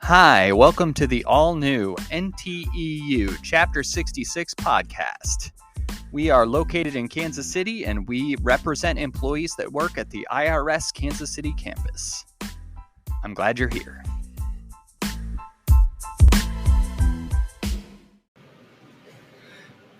Hi, welcome to the all-new NTEU Chapter 66 podcast. We are located in Kansas City, and we represent employees that work at the IRS Kansas City campus. I'm glad you're here.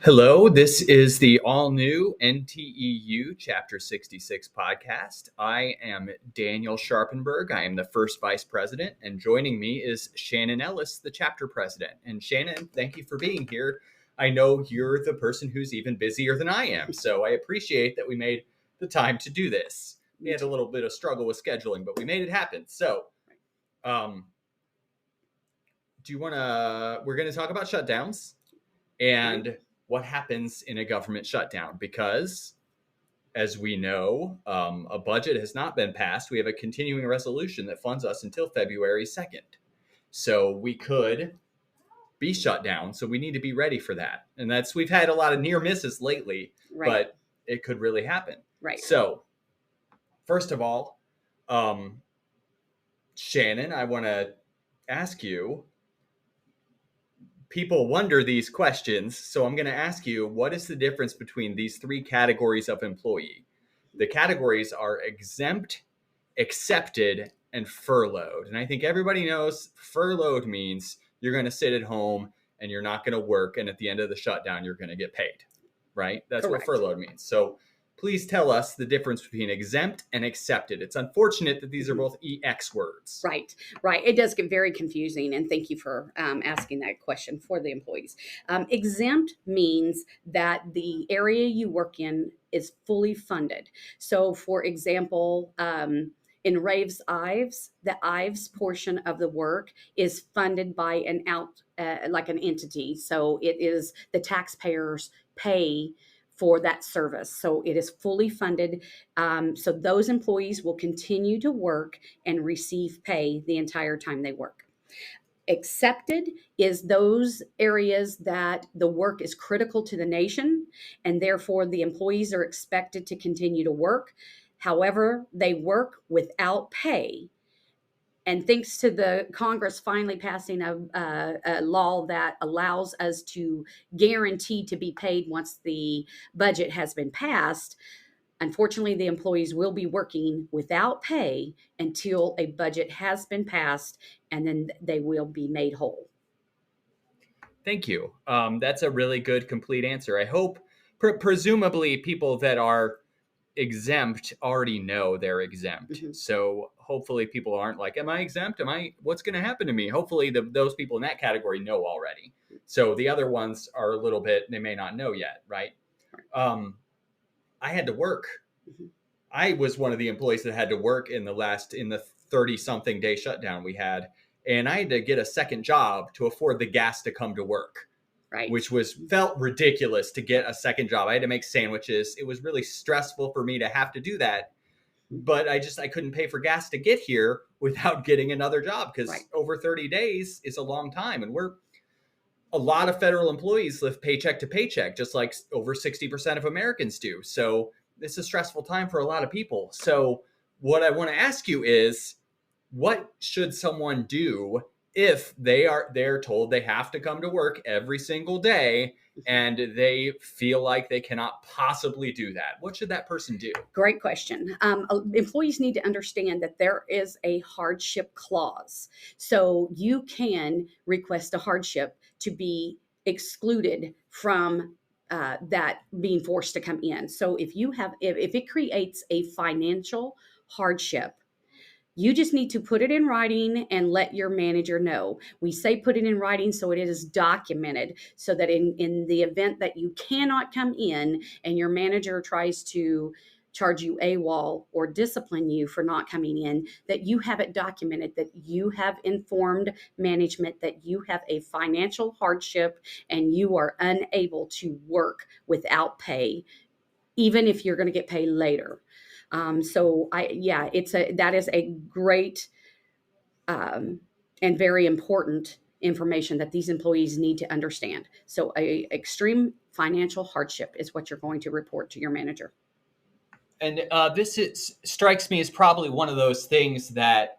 Hello, this is the all-new NTEU Chapter 66 podcast. I am Daniel Sharpenberg. I am the first vice president, and joining me is Shannon Ellis, the chapter president. And Shannon, thank you for being here. I know you're the person who's even busier than I am, so I appreciate that we made the time to do this. We had a little bit of struggle with scheduling, but we made it happen. So, we're going to talk about shutdowns and what happens in a government shutdown, because as we know, a budget has not been passed. We have a continuing resolution that funds us until February 2nd. So we could be shut down. So we need to be ready for that. And we've had a lot of near misses lately, but it could really happen. Right. So first of all, Shannon, I want to ask you, people wonder these questions, so I'm going to ask you, what is the difference between these three categories of employee? The categories are exempt, accepted, and furloughed. And I think everybody knows furloughed means you're going to sit at home and you're not going to work, and at the end of the shutdown, you're going to get paid, right? That's Correct. What furloughed means. So please tell us the difference between exempt and accepted. It's unfortunate that these are both EX words. Right. It does get very confusing, and thank you for asking that question for the employees. Exempt means that the area you work in is fully funded. So, for example, in Rave's Ives, the Ives portion of the work is funded by an entity. So it is the taxpayers pay for that service. So it is fully funded. So those employees will continue to work and receive pay the entire time they work. Accepted is those areas that the work is critical to the nation, and therefore the employees are expected to continue to work. However, they work without pay. And thanks to the Congress finally passing a law that allows us to guarantee to be paid once the budget has been passed, unfortunately, the employees will be working without pay until a budget has been passed, and then they will be made whole. Thank you. That's a really good, complete answer. I hope, presumably, people that are exempt already know they're exempt. Mm-hmm. So hopefully people aren't like, am I exempt? What's going to happen to me? Hopefully those people in that category know already. So the other ones are a little bit, they may not know yet, right? I had to work. Mm-hmm. I was one of the employees that had to work in the 30 something day shutdown we had. And I had to get a second job to afford the gas to come to work. Right. Which felt ridiculous to get a second job. I had to make sandwiches. It was really stressful for me to have to do that. But I couldn't pay for gas to get here without getting another job, because over 30 days is a long time. And a lot of federal employees live paycheck to paycheck, just like over 60% of Americans do. So it's a stressful time for a lot of people. So what I want to ask you is, what should someone do if they're told they have to come to work every single day and they feel like they cannot possibly do that? What should that person do? Great question. Employees need to understand that there is a hardship clause. So you can request a hardship to be excluded from that being forced to come in. So if it creates a financial hardship, you just need to put it in writing and let your manager know. We say put it in writing so it is documented, so that in the event that you cannot come in and your manager tries to charge you AWOL or discipline you for not coming in, that you have it documented, that you have informed management that you have a financial hardship and you are unable to work without pay, even if you're going to get paid later. That is a great and very important information that these employees need to understand. So a extreme financial hardship is what you're going to report to your manager. And strikes me as probably one of those things that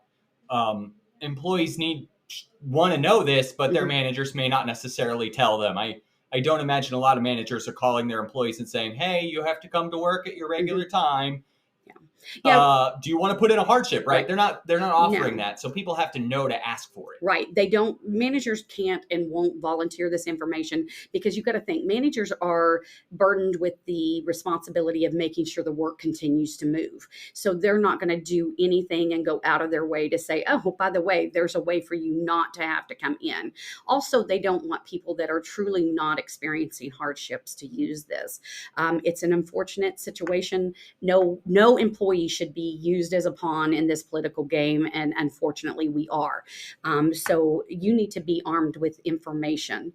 employees need want to know this, but their Mhm. managers may not necessarily tell them. I don't imagine a lot of managers are calling their employees and saying, hey, you have to come to work at your regular Mhm. time. Yeah. Yeah. Do you want to put in a hardship? Right? Right. They're not offering No. that, so people have to know to ask for it. Right. They don't, managers can't and won't volunteer this information because you've got to think managers are burdened with the responsibility of making sure the work continues to move. So they're not going to do anything and go out of their way to say, oh, by the way, there's a way for you not to have to come in. Also, they don't want people that are truly not experiencing hardships to use this. It's an unfortunate situation. No employee should be used as a pawn in this political game, and unfortunately, we are. So you need to be armed with information.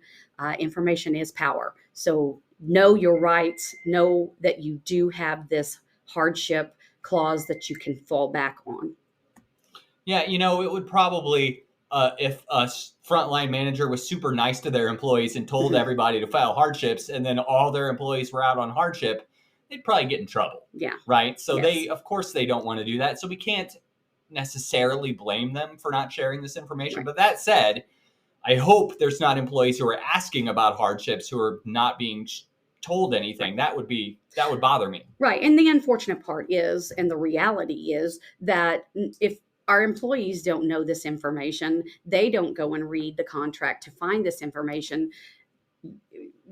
Information is power. So know your rights. Know that you do have this hardship clause that you can fall back on. Yeah, it would probably, if a frontline manager was super nice to their employees and told Mhm. everybody to file hardships, and then all their employees were out on hardship, they'd probably get in trouble, Yeah. right? So Yes. of course, they don't want to do that. So we can't necessarily blame them for not sharing this information. Right. But that said, I hope there's not employees who are asking about hardships who are not being told anything. Right. That would bother me. Right. And the unfortunate part is, and the reality is that if our employees don't know this information, they don't go and read the contract to find this information.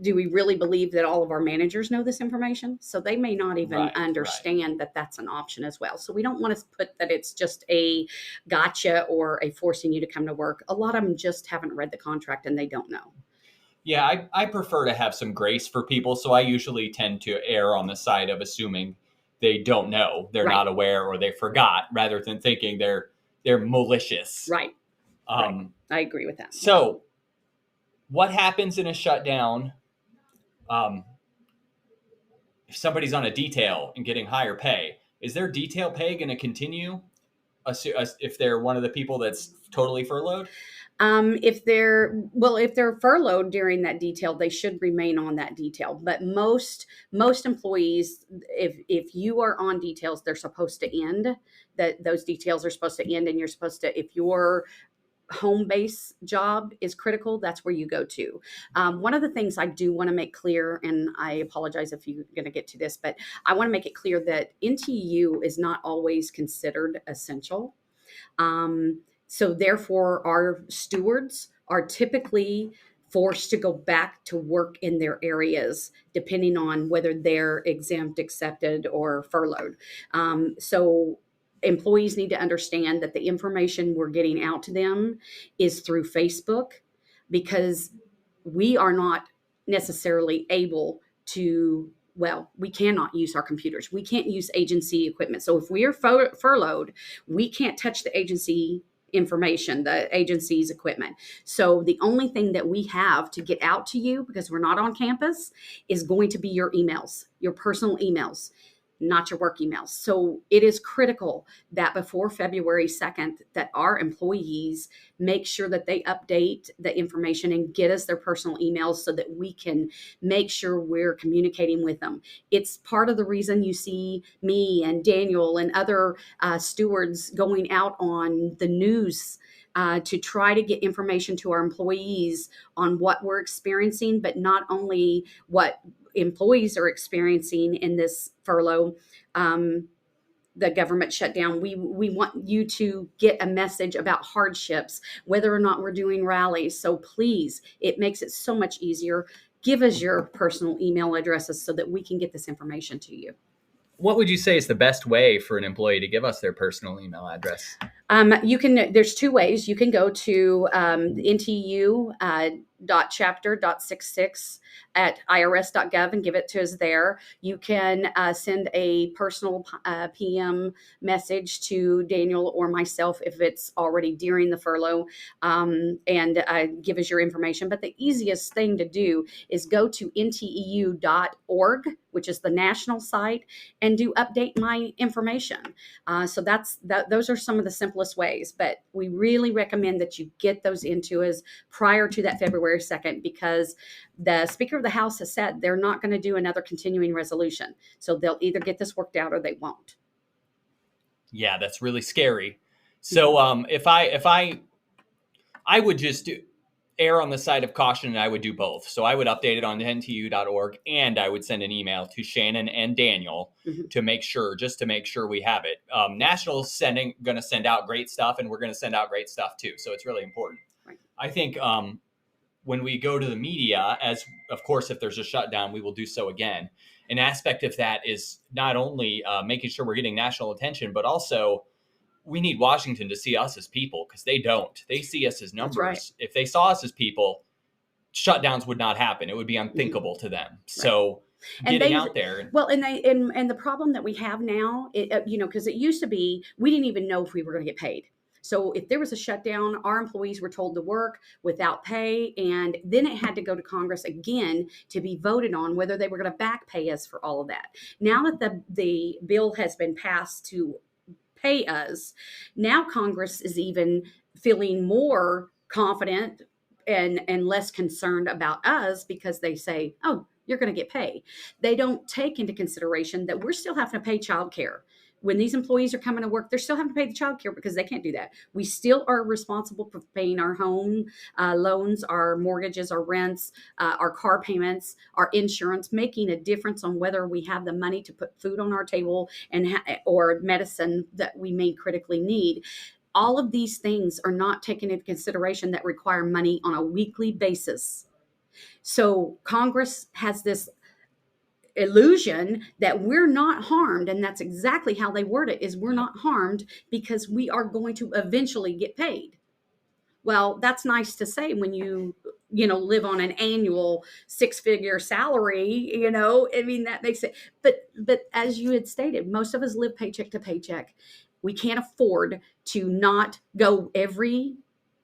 Do we really believe that all of our managers know this information? So they may not even Right, right. understand that that's an option as well. So we don't want to put that it's just a gotcha or a forcing you to come to work. A lot of them just haven't read the contract and they don't know. Yeah, I prefer to have some grace for people, so I usually tend to err on the side of assuming they don't know, they're Right, not aware, or they forgot, rather than thinking they're malicious. right, right. Um, I agree with that. so, what happens in a shutdown um, if somebody's on a detail and getting higher pay? Is their detail pay going to continue if they're one of the people that's totally furloughed? If they're furloughed during that detail, they should remain on that detail. But most employees, if you are on details, they're supposed to end. That those details are supposed to end, and you're supposed to, if your home base job is critical, that's where you go to. One of the things I do want to make clear, and I apologize if you're going to get to this, but I want to make it clear that NTU is not always considered essential. So therefore, our stewards are typically forced to go back to work in their areas, depending on whether they're exempt, accepted, or furloughed. So employees need to understand that the information we're getting out to them is through Facebook, because we are not necessarily able to, well, we cannot use our computers. We can't use agency equipment. So if we are furloughed, we can't touch the agency information, the agency's equipment. So the only thing that we have to get out to you, because we're not on campus, is going to be your emails, your personal emails, not your work emails. So it is critical that before February 2nd that our employees make sure that they update the information and get us their personal emails so that we can make sure we're communicating with them. It's part of the reason you see me and Daniel and other stewards going out on the news to try to get information to our employees on what we're experiencing, but not only what employees are experiencing in this furlough, the government shutdown. We want you to get a message about hardships, whether or not we're doing rallies. So please, it makes it so much easier. Give us your personal email addresses so that we can get this information to you. What would you say is the best way for an employee to give us their personal email address? There's two ways. You can go to NTU .chapter.66 at irs.gov and give it to us there. You can send a personal PM message to Daniel or myself if it's already during the furlough, and give us your information. But the easiest thing to do is go to nteu.org, which is the national site, and do update my information. So those are some of the simplest ways, but we really recommend that you get those into us prior to that February 2nd, because the Speaker of the House has said they're not going to do another continuing resolution. So they'll either get this worked out or they won't. Yeah, that's really scary. So if I I would just err on the side of caution, and I would do both. So I would update it on ntu.org, and I would send an email to Shannon and Daniel to make sure we have it. National's going to send out great stuff, and we're going to send out great stuff too. So it's really important. Right. I think when we go to the media, as of course, if there's a shutdown, we will do so again. An aspect of that is not only making sure we're getting national attention, but also we need Washington to see us as people, because they don't. They see us as numbers. Right. If they saw us as people, shutdowns would not happen. It would be unthinkable to them. Right. So getting out there. Well, and the problem that we have now, because it used to be we didn't even know if we were going to get paid. So if there was a shutdown, our employees were told to work without pay, and then it had to go to Congress again to be voted on whether they were going to back pay us for all of that. Now that the bill has been passed to pay us, now Congress is even feeling more confident and less concerned about us, because they say, oh, you're going to get paid. They don't take into consideration that we're still having to pay child care. When these employees are coming to work, they're still having to pay the child care because they can't do that. We still are responsible for paying our home loans, our mortgages, our rents, our car payments, our insurance, making a difference on whether we have the money to put food on our table or medicine that we may critically need. All of these things are not taken into consideration that require money on a weekly basis. So Congress has this illusion that we're not harmed, and that's exactly how they word it, is we're not harmed because we are going to eventually get paid. Well, that's nice to say when you live on an annual 6-figure salary, I mean, that makes it, but as you had stated, most of us live paycheck to paycheck. We can't afford to not go every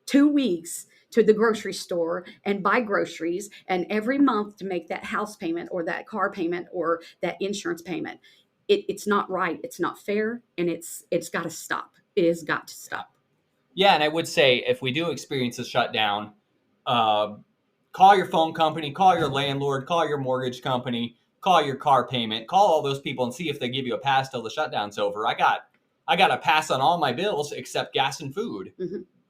2 weeks to the grocery store and buy groceries, and every month to make that house payment or that car payment or that insurance payment. It's not right. It's not fair. And it's got to stop. It has got to stop. Yeah. And I would say, if we do experience a shutdown, call your phone company, call your landlord, call your mortgage company, call your car payment, call all those people and see if they give you a pass till the shutdown's over. I got a pass on all my bills except gas and food.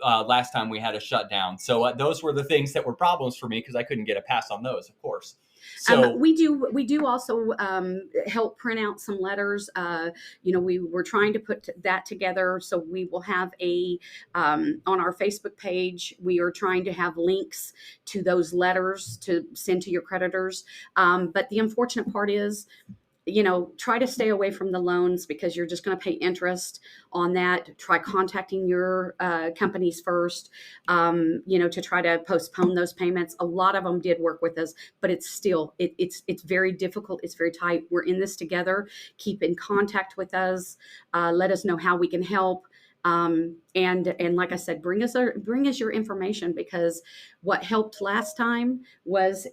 Last time we had a shutdown. So those were the things that were problems for me, because I couldn't get a pass on those, of course. So we do also help print out some letters. We were trying to put that together. So we will have on our Facebook page, we are trying to have links to those letters to send to your creditors. But the unfortunate part is, try to stay away from the loans, because you're just going to pay interest on that. Try contacting your companies first, to try to postpone those payments. A lot of them did work with us, but it's still, it's very difficult. It's very tight. We're in this together. Keep in contact with us. Let us know how we can help. And like I said, bring us your information, because what helped last time was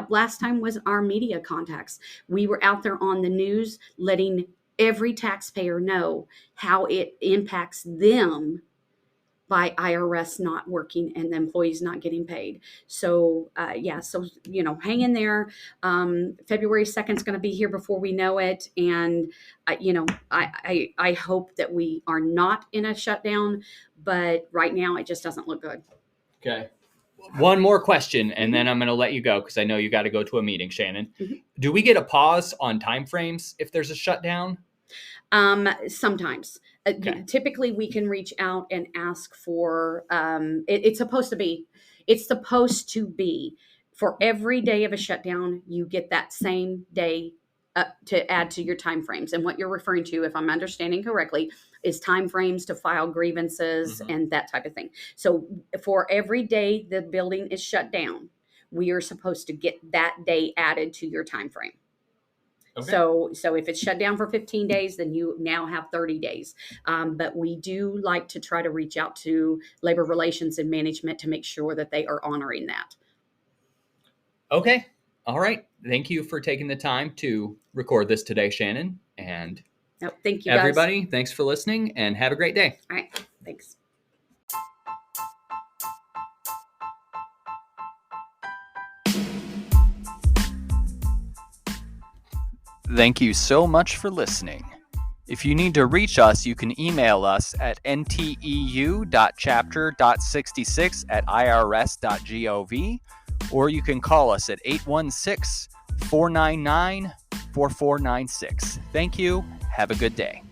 last time was our media contacts. We were out there on the news letting every taxpayer know how it impacts them by IRS not working and the employees not getting paid. So hang in there. February 2nd is going to be here before we know it. And, I hope that we are not in a shutdown, but right now it just doesn't look good. Okay. One more question, and then I'm going to let you go, because I know you got to go to a meeting, Shannon. Do we get a pause on timeframes if there's a shutdown? Sometimes. Typically, we can reach out and ask for. It's supposed to be for every day of a shutdown, you get that same day to add to your timeframes. And what you're referring to, if I'm understanding correctly, is timeframes to file grievances and that type of thing. So for every day the building is shut down, we are supposed to get that day added to your timeframe. Okay. So if it's shut down for 15 days, then you now have 30 days. But we do like to try to reach out to labor relations and management to make sure that they are honoring that. Okay. All right. Thank you for taking the time to record this today, Shannon. And thank you, everybody. Guys. Thanks for listening, and have a great day. All right. Thanks. Thank you so much for listening. If you need to reach us, you can email us at nteu.chapter.66@irs.gov, or you can call us at 816-499-4496. Thank you. Have a good day.